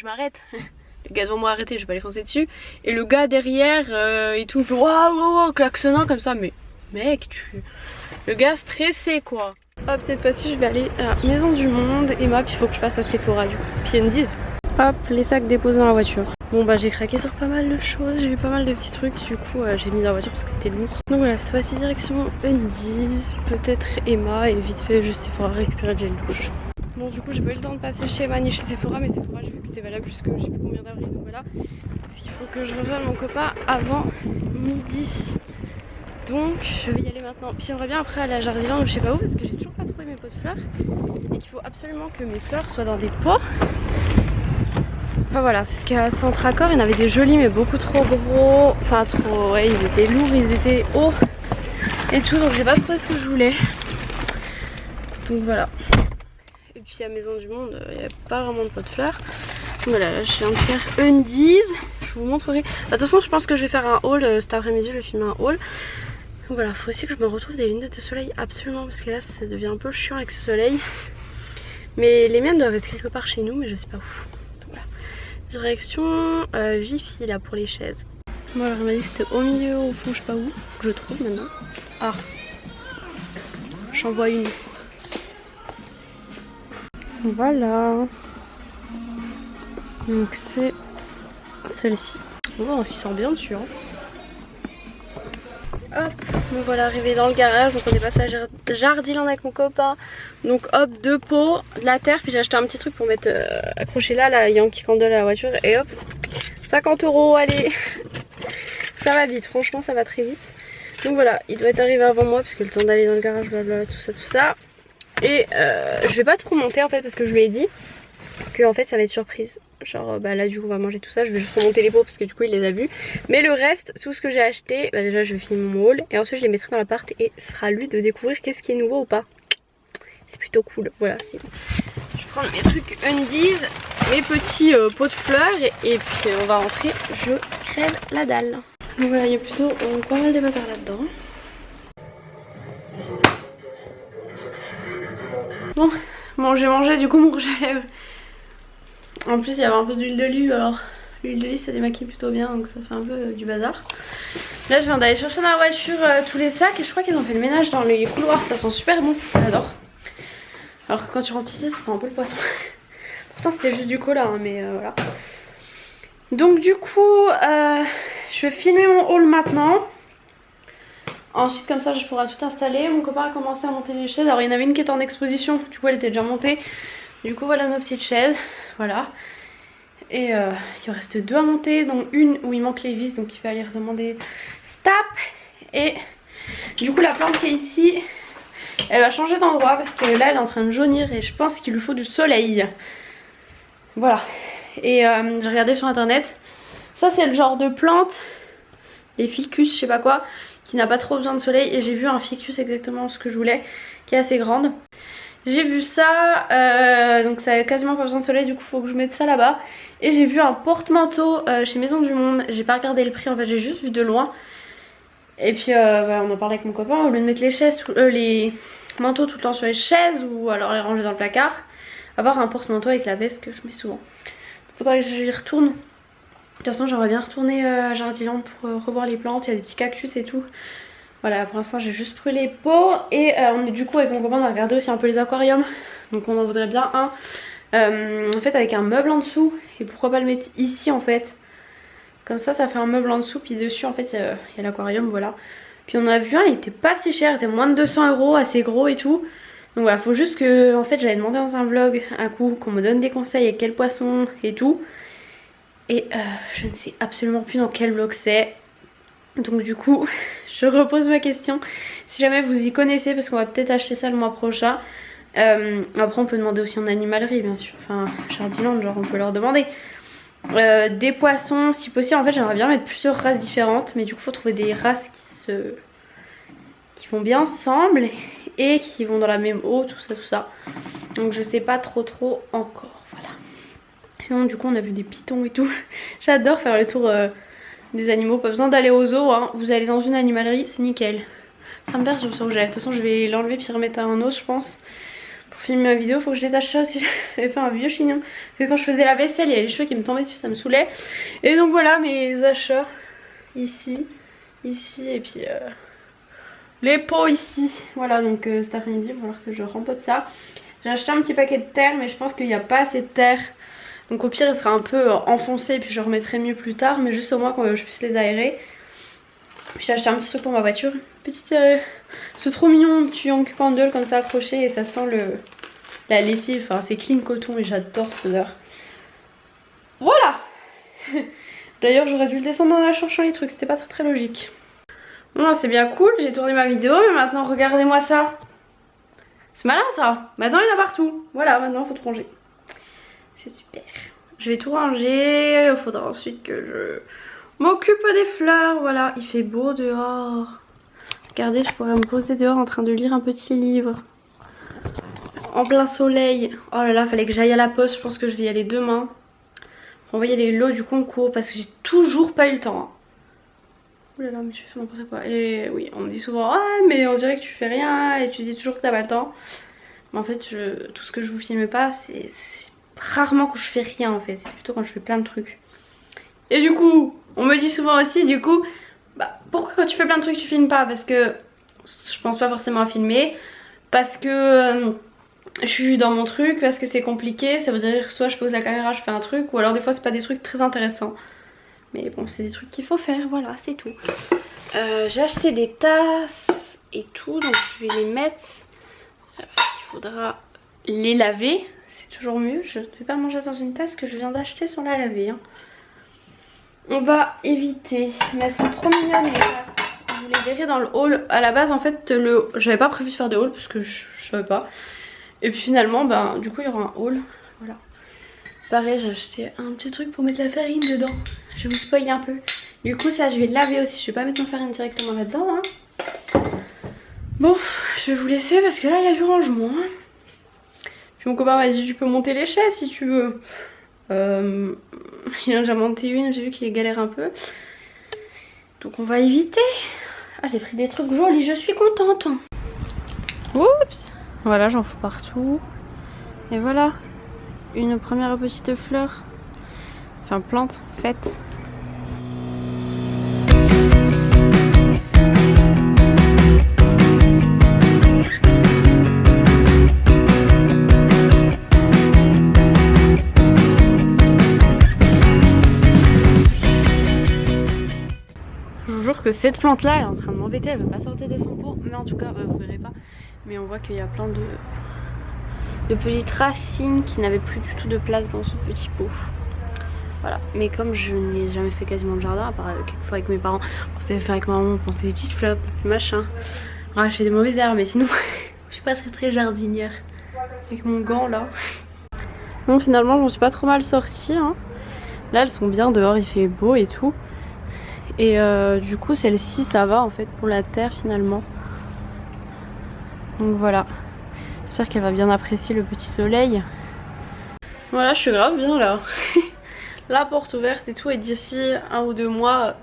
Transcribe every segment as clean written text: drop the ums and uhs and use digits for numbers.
je m'arrête. Le gars devant moi arrêté, je vais pas les foncer dessus. Et le gars derrière et tout, il fait waouh, waouh, klaxonnant comme ça. Mais mec, le gars stressé quoi. Hop, cette fois-ci, je vais aller à la Maison du Monde. Emma, puis il faut que je passe à Sephora du coup. Puis une dise. Hop, les sacs déposés dans la voiture. Bon bah j'ai craqué sur pas mal de choses, j'ai vu pas mal de petits trucs, du coup j'ai mis dans la voiture parce que c'était lourd. Donc voilà, cette fois-ci direction Undies, peut-être Emma et vite fait juste Sephora récupérer le gel douche. Bon du coup j'ai pas eu le temps de passer chez Emma ni chez Sephora, mais Sephora j'ai vu que c'était valable jusque je sais plus combien d'avril, donc voilà. Parce qu'il faut que je rejoigne mon copain avant midi. Donc je vais y aller maintenant. Puis j'aimerais bien après aller à Jardiland ou je sais pas où parce que j'ai toujours pas trouvé mes pots de fleurs. Et qu'il faut absolument que mes fleurs soient dans des pots. Enfin voilà, parce qu'à Centre Accord il y en avait des jolis mais beaucoup trop gros. Enfin trop, ouais, ils étaient lourds, ils étaient hauts et tout, donc j'ai pas trouvé ce que je voulais. Donc voilà. Et puis à Maison du Monde, il n'y a pas vraiment de pot de fleurs. Donc voilà, là je viens de faire Undies. Je vous montrerai. De toute façon je pense que je vais faire un haul cet après-midi, je vais filmer un haul. Donc voilà, faut aussi que je me retrouve des lunettes de soleil absolument parce que là ça devient un peu chiant avec ce soleil. Mais les miennes doivent être quelque part chez nous mais je sais pas où. Direction Jiffy là pour les chaises. Bon alors il m'a dit que c'était au milieu, au fond, je sais pas où, que je trouve maintenant. Ah, j'en vois une. Voilà. Donc c'est celle-ci. Bon, on s'y sent bien dessus. Hein. Hop, me voilà arrivé dans le garage. Donc on est passé à Jardiland avec mon copain. Donc hop, 2 pots, de la terre. Puis j'ai acheté un petit truc pour mettre accroché là, la Yankee Candle à la voiture. Et hop, 50 €, allez. Ça va vite, franchement ça va très vite. Donc voilà, il doit être arrivé avant moi parce que le temps d'aller dans le garage, blablabla, tout ça. Et je vais pas trop monter en fait parce que je lui ai dit que en fait ça va être surprise. Genre bah là du coup on va manger tout ça, je vais juste remonter les pots parce que du coup il les a vus. Mais le reste, tout ce que j'ai acheté, bah déjà je vais filmer mon haul et ensuite je les mettrai dans l'appart et ce sera à lui de découvrir qu'est-ce qui est nouveau ou pas. C'est plutôt cool, voilà. Je vais prendre mes trucs Undies, mes petits pots de fleurs et puis on va rentrer, je crève la dalle. Donc voilà, il y a plutôt pas mal de bazar là-dedans. Bon j'ai mangé du coup mon rouge à lèvres. En plus il y avait un peu d'huile d'olive, alors l'huile d'olive ça démaquille plutôt bien donc ça fait un peu du bazar. Là je viens d'aller chercher dans la voiture tous les sacs et je crois qu'ils ont fait le ménage dans les couloirs, ça sent super bon, j'adore. Alors que quand tu rentres ici ça sent un peu le poisson. Pourtant c'était juste du cola hein, mais voilà. Donc du coup je vais filmer mon haul maintenant. Ensuite comme ça je pourrai tout installer. Mon copain a commencé à monter les chaises. Alors il y en avait une qui était en exposition, du coup elle était déjà montée. Du coup voilà nos petites chaises, voilà. Et il en reste 2 à monter, dont une où il manque les vis, donc il va aller redemander stop. Et du coup la plante qui est ici, elle va changer d'endroit parce que là elle est en train de jaunir et je pense qu'il lui faut du soleil. Voilà. Et j'ai regardé sur internet, ça c'est le genre de plante, les ficus je sais pas quoi, qui n'a pas trop besoin de soleil. Et j'ai vu un ficus exactement ce que je voulais, qui est assez grande. J'ai vu ça, donc ça a quasiment pas besoin de soleil, du coup faut que je mette ça là-bas. Et j'ai vu un porte-manteau chez Maison du Monde, j'ai pas regardé le prix en fait, j'ai juste vu de loin. Et puis bah, on en parlait avec mon copain, au lieu de mettre les manteaux tout le temps sur les chaises ou alors les ranger dans le placard, avoir un porte-manteau avec la veste que je mets souvent. Faudrait que j'y retourne. De toute façon j'aimerais bien retourner à Jardiland pour revoir les plantes, il y a des petits cactus et tout. Voilà, pour l'instant j'ai juste pris les pots et on est du coup avec mon copain on a regardé aussi un peu les aquariums. Donc on en voudrait bien un en fait avec un meuble en dessous. Et pourquoi pas le mettre ici en fait. Comme ça ça fait un meuble en dessous puis dessus en fait il y a l'aquarium, voilà. Puis on en a vu un, il était pas si cher, il était moins de 200 €, assez gros et tout. Donc voilà, faut juste que en fait j'avais demandé dans un vlog un coup qu'on me donne des conseils avec quel poisson et tout. Et je ne sais absolument plus dans quel vlog c'est. Donc du coup je repose ma question si jamais vous y connaissez parce qu'on va peut-être acheter ça le mois prochain. Après on peut demander aussi en animalerie bien sûr, enfin Jardiland genre on peut leur demander. Des poissons si possible, en fait j'aimerais bien mettre plusieurs races différentes. Mais du coup faut trouver des races qui vont bien ensemble et qui vont dans la même eau, tout ça. Donc je sais pas trop encore, voilà. Sinon du coup on a vu des pitons et tout. J'adore faire le tour des animaux, pas besoin d'aller au zoo hein. Vous allez dans une animalerie, c'est nickel. Ça me perturbe sur le jet. De toute façon je vais l'enlever puis remettre un os je pense, pour filmer ma vidéo, faut que je détache ça aussi. J'avais fait un vieux chignon. Parce que quand je faisais la vaisselle, il y avait les cheveux qui me tombaient dessus, ça me saoulait. Et donc voilà mes achats. Ici, ici et puis les pots ici. Voilà, donc cet après-midi, il va falloir que je rempote ça. J'ai acheté un petit paquet de terre, mais je pense qu'il n'y a pas assez de terre. Donc au pire, il sera un peu enfoncé et puis je remettrai mieux plus tard. Mais juste au moins que je puisse les aérer. Puis j'ai acheté un petit truc pour ma voiture. Petite... c'est trop mignon, un petit Yankee Candle comme ça accroché et ça sent la lessive. Enfin, c'est clean coton et j'adore cette odeur. Voilà. D'ailleurs, j'aurais dû le descendre dans la cherchant les trucs, c'était pas très logique. Bon, c'est bien cool, j'ai tourné ma vidéo, mais maintenant regardez-moi ça. C'est malin ça. Maintenant il y en a partout. Voilà, maintenant il faut tout ranger. C'est super. Je vais tout ranger. Il faudra ensuite que je m'occupe des fleurs. Voilà, il fait beau dehors. Regardez, je pourrais me poser dehors en train de lire un petit livre. En plein soleil. Oh là là, fallait que j'aille à la poste. Je pense que je vais y aller demain. Pour envoyer les lots du concours parce que j'ai toujours pas eu le temps. Oh là là, mais je fais n'importe quoi. Et oui, on me dit souvent, ah mais on dirait que tu fais rien et tu dis toujours que t'as pas le temps. Mais en fait, tout ce que je vous filme pas, c'est rarement quand je fais rien en fait. C'est plutôt quand je fais plein de trucs. Et du coup, on me dit souvent aussi, du coup, bah pourquoi quand tu fais plein de trucs tu filmes pas? Parce que je pense pas forcément à filmer. Parce que je suis dans mon truc, parce que c'est compliqué. Ça veut dire soit je pose la caméra, je fais un truc, ou alors des fois c'est pas des trucs très intéressants. Mais bon, c'est des trucs qu'il faut faire, voilà, c'est tout. J'ai acheté des tasses et tout, donc je vais les mettre. Il faudra les laver, c'est toujours mieux. Je ne vais pas manger dans une tasse que je viens d'acheter sans la laver. Hein. On va éviter, mais elles sont trop mignonnes les tasses. Vous les verrez dans le haul. À la base, en fait, j'avais pas prévu de faire de haul parce que je savais pas. Et puis finalement, ben, du coup, il y aura un haul. Voilà. Pareil, j'ai acheté un petit truc pour mettre la farine dedans. Je vais vous spoiler un peu. Du coup, ça, je vais le laver aussi. Je vais pas mettre ma farine directement là-dedans. Hein. Bon, je vais vous laisser parce que là, il y a du rangement. Hein. Puis mon copain m'a dit, tu peux monter les chaises si tu veux. Il en a déjà monté une, j'ai vu qu'il galère un peu. Donc on va éviter. Ah, j'ai pris des trucs jolis, je suis contente. Oups. Voilà, j'en fous partout. Et voilà. Une première petite fleur, enfin plante faite. Je vous jure que cette plante là elle est en train de m'embêter, elle veut pas sortir de son pot, mais en tout cas vous verrez pas, mais on voit qu'il y a plein de petites racines qui n'avaient plus du tout de place dans ce petit pot. Voilà, mais comme je n'ai jamais fait quasiment de jardin, à part quelques fois avec mes parents, on s'était fait avec ma maman, on plantait des petites fleurs, des petits machins, racheter des mauvaises herbes, mais sinon je suis pas très jardinière avec mon gant là. Bon, finalement j'en suis pas trop mal sortie. Hein. Là elles sont bien dehors, il fait beau et tout. Et du coup celle-ci ça va en fait pour la terre finalement. Donc voilà. J'espère qu'elle va bien apprécier le petit soleil. Voilà, je suis grave bien là. La porte ouverte et tout. Et d'ici 1 ou 2 mois,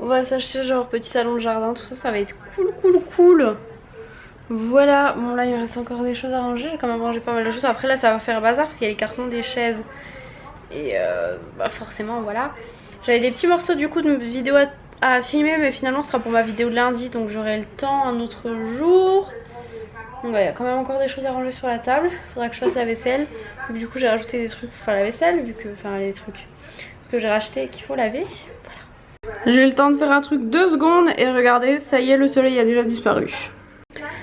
on va s'acheter genre petit salon de jardin. Tout ça, ça va être cool. Voilà. Bon là, il me reste encore des choses à ranger. J'ai quand même rangé pas mal de choses. Après là, ça va faire bazar parce qu'il y a les cartons des chaises. Et bah forcément, voilà. J'avais des petits morceaux du coup de vidéo à filmer. Mais finalement, ce sera pour ma vidéo de lundi. Donc j'aurai le temps un autre jour. Donc ouais, il y a quand même encore des choses à ranger sur la table. Faudra que je fasse la vaisselle. Donc, du coup j'ai rajouté des trucs pour faire la vaisselle. Vu que, enfin les trucs, ce que j'ai racheté et qu'il faut laver. Voilà. J'ai eu le temps de faire un truc 2 secondes. Et regardez, ça y est, le soleil a déjà disparu.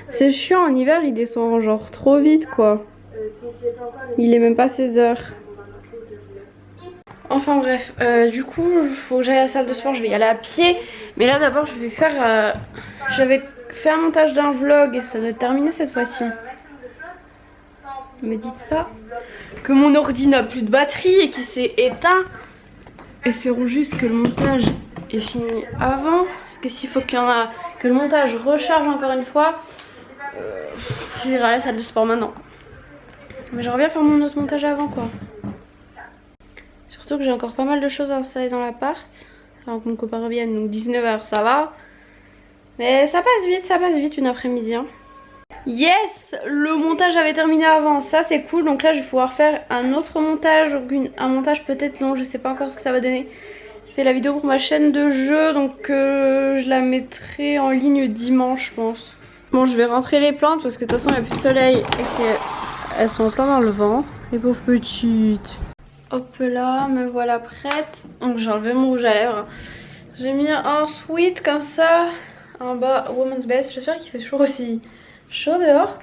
C'est chiant, en hiver il descend genre trop vite quoi. Il est même pas 16 h. Enfin bref, du coup il faut que j'aille à la salle de sport. Je vais y aller à pied. Mais là d'abord je vais faire... j'avais fait un montage d'un vlog, ça doit être terminé cette fois-ci. Ne me dites pas que mon ordi n'a plus de batterie et qu'il s'est éteint. Espérons juste que le montage est fini avant. Parce que s'il faut qu'il y en a, que le montage recharge encore une fois, j'irai à la salle de sport maintenant. Mais j'aimerais bien faire mon autre montage avant quoi. Surtout que j'ai encore pas mal de choses à installer dans l'appart. Alors que mon copain revienne, donc 19 h ça va. Mais ça passe vite une après-midi. Hein. Yes, le montage avait terminé avant, ça c'est cool. Donc là je vais pouvoir faire un autre montage, un montage peut-être long, je sais pas encore ce que ça va donner. C'est la vidéo pour ma chaîne de jeu, donc je la mettrai en ligne dimanche je pense. Bon, je vais rentrer les plantes parce que de toute façon il n'y a plus de soleil et qu'elles sont en plein dans le vent, les pauvres petites. Hop là, me voilà prête. Donc j'ai enlevé mon rouge à lèvres. J'ai mis un sweat comme ça en bas, woman's best. J'espère qu'il fait toujours aussi chaud dehors.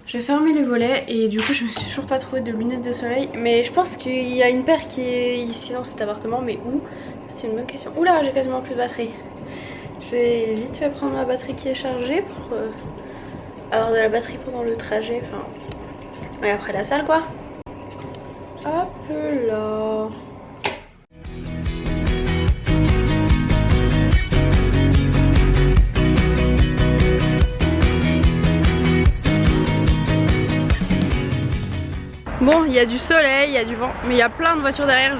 J'ai fermé les volets et du coup je me suis toujours pas trouvé de lunettes de soleil. Mais je pense qu'il y a une paire qui est ici dans cet appartement, mais où? C'est une bonne question. Oula, j'ai quasiment plus de batterie. Je vais vite fait prendre ma batterie qui est chargée pour avoir de la batterie pendant le trajet. Enfin, et après la salle quoi. Hop là. Bon, il y a du soleil, il y a du vent, mais il y a plein de voitures derrière.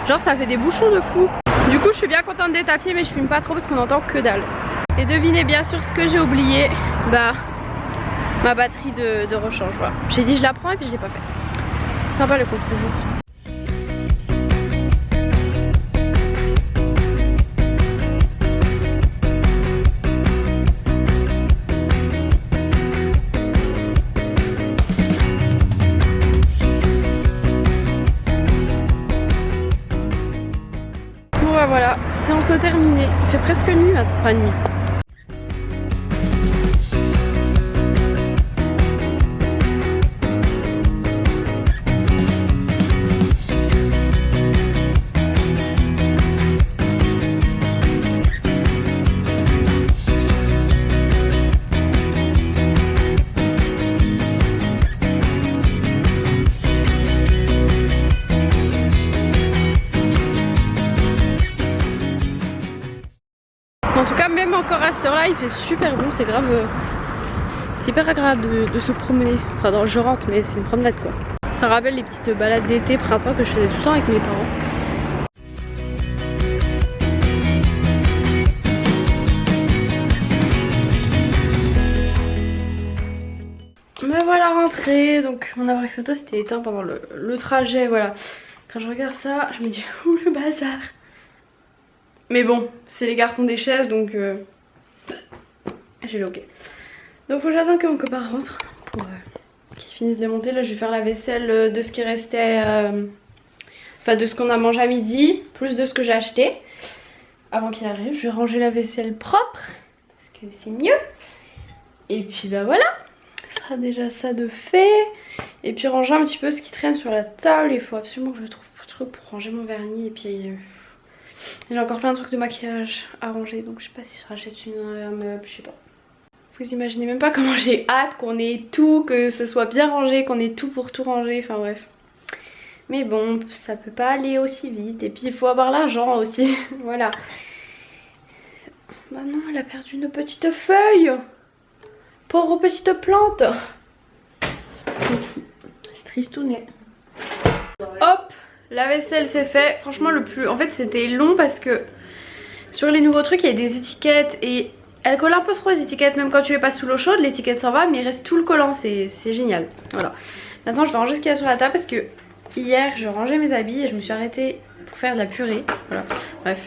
Genre ça fait des bouchons de fou. Du coup je suis bien contente d'être à pied, mais je filme pas trop parce qu'on entend que dalle. Et devinez bien sûr ce que j'ai oublié. Bah, ma batterie de rechange, voilà. J'ai dit je la prends et puis je l'ai pas fait. Sympa le contre-jour. Voilà, séance terminée. Il fait presque nuit, enfin nuit. En tout cas, même encore à cette heure-là, il fait super bon, c'est grave. C'est hyper agréable de se promener. Enfin, non, je rentre, mais c'est une promenade quoi. Ça rappelle les petites balades d'été, printemps que je faisais tout le temps avec mes parents. Me voilà rentrée, donc mon appareil photo c'était éteint pendant le trajet, voilà. Quand je regarde ça, je me dis, ouh le bazar. Mais bon, c'est les cartons des chaises donc j'ai loqué. Donc faut que j'attends que mon copain rentre pour qu'il finisse de monter. Là je vais faire la vaisselle de ce qui restait, enfin de ce qu'on a mangé à midi, plus de ce que j'ai acheté. Avant qu'il arrive, je vais ranger la vaisselle propre parce que c'est mieux. Et puis bah voilà, ce sera déjà ça de fait. Et puis ranger un petit peu ce qui traîne sur la table. Il faut absolument que je trouve un truc pour ranger mon vernis. Et puis j'ai encore plein de trucs de maquillage à ranger, donc je sais pas si je rachète un meuble, je sais pas. Vous imaginez même pas comment j'ai hâte qu'on ait tout, que ce soit bien rangé, qu'on ait tout pour tout ranger, enfin bref. Mais bon, ça peut pas aller aussi vite, et puis il faut avoir l'argent aussi, voilà. Maintenant elle a perdu une petite feuille. Pauvre petite plante. C'est tristounet. Hop, la vaisselle c'est fait. Franchement le plus... En fait c'était long parce que sur les nouveaux trucs il y a des étiquettes et elle colle un peu trop les étiquettes. Même quand tu les passes sous l'eau chaude l'étiquette s'en va mais il reste tout le collant, c'est génial. Voilà. Maintenant je vais ranger ce qu'il y a sur la table parce que hier je rangeais mes habits et je me suis arrêtée pour faire de la purée. Voilà, bref.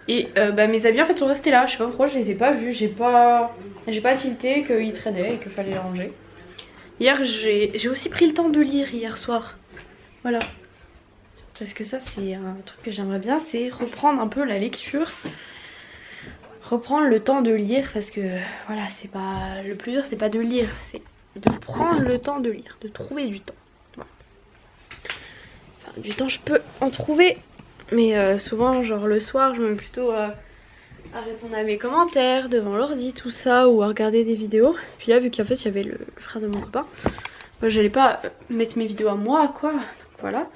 Et bah, mes habits en fait sont restés là, je sais pas pourquoi je les ai pas vus, j'ai pas tilté qu'ils traînaient et qu'il fallait les ranger. Hier j'ai aussi pris le temps de lire hier soir. Voilà. Parce que ça c'est un truc que j'aimerais bien, c'est reprendre un peu la lecture. Reprendre le temps de lire parce que voilà, c'est pas le plus dur, c'est pas de lire, c'est de prendre le temps de lire, de trouver du temps. Voilà. Enfin, du temps je peux en trouver, mais souvent genre le soir je me mets plutôt à répondre à mes commentaires devant l'ordi, tout ça, ou à regarder des vidéos. Puis là vu qu'en fait il y avait le frère de mon copain, moi j'allais pas mettre mes vidéos à moi quoi, donc voilà.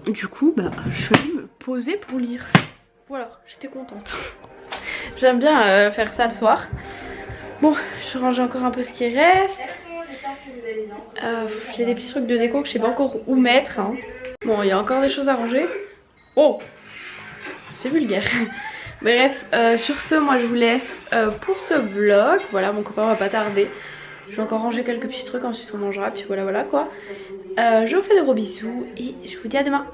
Du coup bah je vais me poser pour lire. Voilà, j'étais contente. J'aime bien faire ça le soir. Bon, je range encore un peu ce qui reste. J'ai des petits trucs de déco que je sais pas encore où mettre, hein. Bon, il y a encore des choses à ranger. Oh, c'est vulgaire. Bref, sur ce, moi je vous laisse pour ce vlog. Voilà, mon copain va pas tarder. Je vais encore ranger quelques petits trucs, ensuite on mangera, puis voilà quoi. Je vous fais de gros bisous et je vous dis à demain.